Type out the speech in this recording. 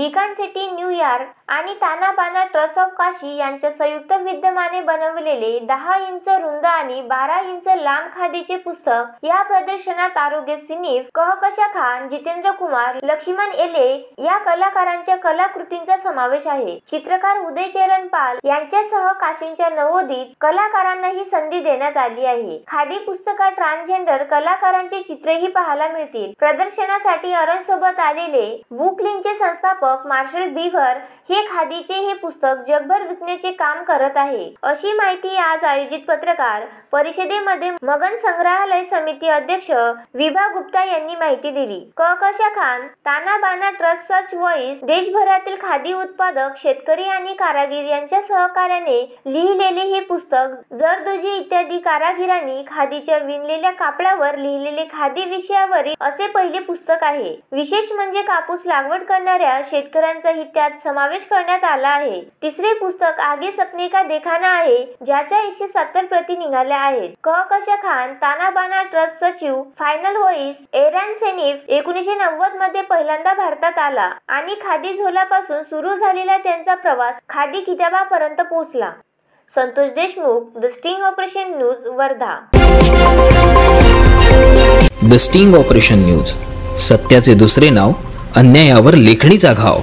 Beacon city New York आणि ताना बाना ट्रस्ट ऑफ काशी यांच्या संयुक्त विद्यमाने बनवलेले 10 इंच रुंद आणि 12 इंच लांब खादीचे पुस्तक या प्रदर्शनात आरोग्य सिनीफ, कहकशा खान, जितेंद्र कुमार, लक्ष्मण एले या कलाकारांच्या कलाकृतींचा समावेश आहे। चित्रकार उदय चरण पाल यांच्यासह काशींच्या नवोदित कलाकारांना ही संधी देण्यात आली आहे। खादी पुस्तकात ट्रान्सजेंडर कलाकारांचे चित्रही पाहायला मिळतील। प्रदर्शनासाठी अरण सोबत आलेले बुकलिंकचे संस्थापक मार्शल बीव्हर हे खादीचे हे पुस्तक जगभर विकण्याचे काम करत आहे, अशी माहिती आज आयोजित पत्रकार परिषदेमध्ये मगन संग्रहालय समिती अध्यक्ष विभा गुप्ता यांनी माहिती दिली। कहकशा खान, ताना बाना ट्रस्ट सच व्हॉइस देशभरातील खादी उत्पादक, शेतकरी आणि कारागीर यांच्या सहकार्याने लिहिलेले हे पुस्तक जरदोजी इत्यादी कारागिरांनी खादीच्या विणलेल्या कापडावर लिहिलेले खादी विषयावरील असे पहिले पुस्तक आहे। विशेष म्हणजे कापूस लागवड करणाऱ्या शेतकऱ्यांचाही त्यात समावेश करण्यात आला आहे। तिसरे पुस्तक आगे सपने का देखाना आहे, ज्याच्या 170 प्रती निघाल्या आहेत। कहकशा खान, ताना बाना ट्रस्ट सचिव, फायनल व्हॉइस एरन सेनिफ 1990 मध्ये पहिल्यांदा भारतात आला आणि खादी झोलापासून सुरू झालेला त्यांचा प्रवास खादी किताबापर्यंत पोहोचला। Santosh Deshmukh, the sting operation news, Wardha. The sting operation news, सत्याचे दुसरे नाव, अन्यायावर लेखणीचा घाव।